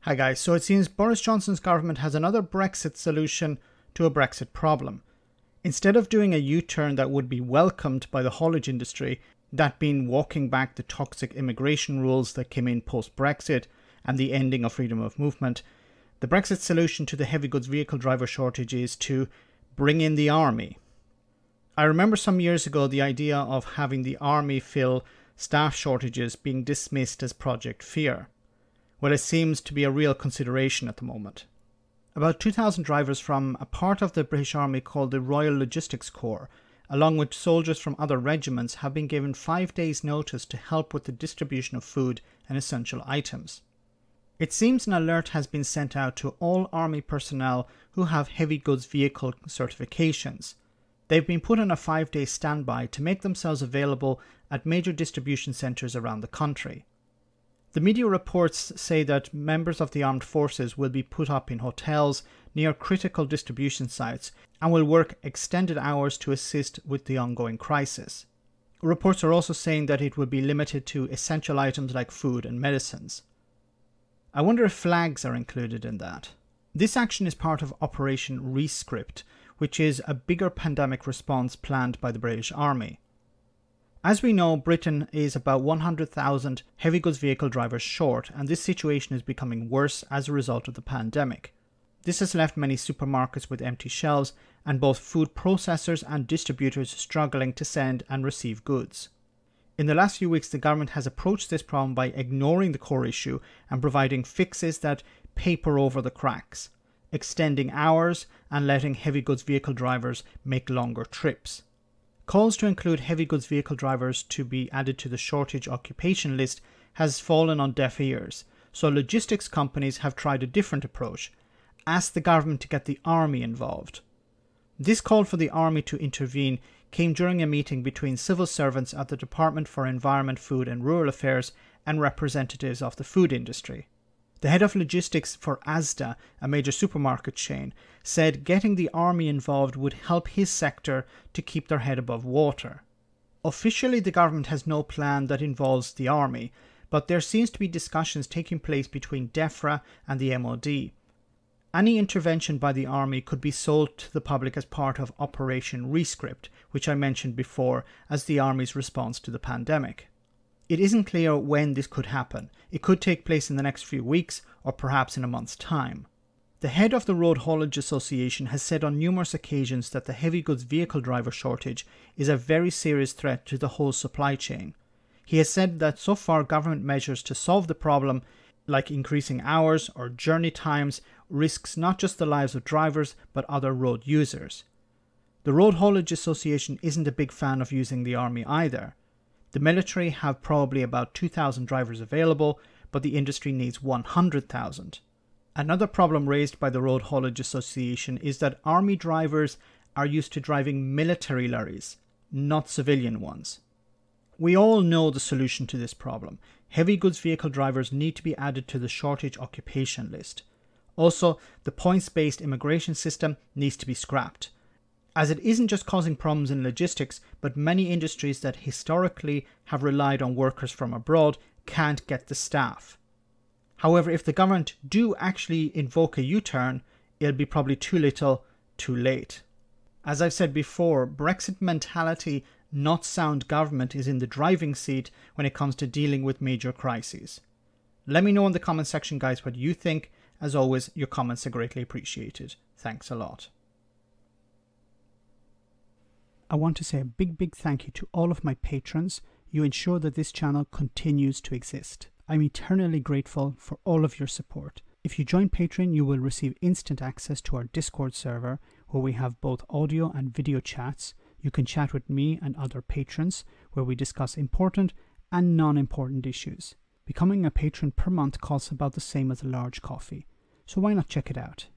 Hi guys, so it seems Boris Johnson's government has another Brexit solution to a Brexit problem. Instead of doing a U-turn that would be welcomed by the haulage industry, that being walking back the toxic immigration rules that came in post-Brexit and the ending of freedom of movement, the Brexit solution to the heavy goods vehicle driver shortage is to bring in the army. I remember some years ago the idea of having the army fill staff shortages being dismissed as Project Fear. Well, it seems to be a real consideration at the moment. About 2,000 drivers from a part of the British Army called the Royal Logistics Corps, along with soldiers from other regiments, have been given 5 days' notice to help with the distribution of food and essential items. It seems an alert has been sent out to all Army personnel who have heavy goods vehicle certifications. They've been put on a 5-day standby to make themselves available at major distribution centres around the country. The media reports say that members of the armed forces will be put up in hotels near critical distribution sites and will work extended hours to assist with the ongoing crisis. Reports are also saying that it will be limited to essential items like food and medicines. I wonder if flags are included in that. This action is part of Operation Rescript, which is a bigger pandemic response planned by the British Army. As we know, Britain is about 100,000 heavy goods vehicle drivers short, and this situation is becoming worse as a result of the pandemic. This has left many supermarkets with empty shelves and both food processors and distributors struggling to send and receive goods. In the last few weeks, the government has approached this problem by ignoring the core issue and providing fixes that paper over the cracks, extending hours and letting heavy goods vehicle drivers make longer trips. Calls to include heavy goods vehicle drivers to be added to the shortage occupation list has fallen on deaf ears, so logistics companies have tried a different approach, asked the government to get the army involved. This call for the army to intervene came during a meeting between civil servants at the Department for Environment, Food and Rural Affairs and representatives of the food industry. The head of logistics for Asda, a major supermarket chain, said getting the army involved would help his sector to keep their head above water. Officially, the government has no plan that involves the army, but there seems to be discussions taking place between DEFRA and the MOD. Any intervention by the army could be sold to the public as part of Operation Rescript, which I mentioned before as the army's response to the pandemic. It isn't clear when this could happen. It could take place in the next few weeks or perhaps in a month's time. The head of the Road Haulage Association has said on numerous occasions that the heavy goods vehicle driver shortage is a very serious threat to the whole supply chain. He has said that so far government measures to solve the problem, like increasing hours or journey times, risks not just the lives of drivers but other road users. The Road Haulage Association isn't a big fan of using the army either. The military have probably about 2,000 drivers available, but the industry needs 100,000. Another problem raised by the Road Haulage Association is that army drivers are used to driving military lorries, not civilian ones. We all know the solution to this problem. Heavy goods vehicle drivers need to be added to the shortage occupation list. Also, the points-based immigration system needs to be scrapped, as it isn't just causing problems in logistics, but many industries that historically have relied on workers from abroad can't get the staff. However, if the government do actually invoke a U-turn, it'll be probably too little, too late. As I've said before, Brexit mentality, not sound government, is in the driving seat when it comes to dealing with major crises. Let me know in the comment section, guys, what you think. As always, your comments are greatly appreciated. Thanks a lot. I want to say a big thank you to all of my patrons. You ensure that this channel continues to exist. I'm eternally grateful for all of your support. If you join Patreon, you will receive instant access to our Discord server, where we have both audio and video chats. You can chat with me and other patrons, where we discuss important and non-important issues. Becoming a patron per month costs about the same as a large coffee, so why not check it out?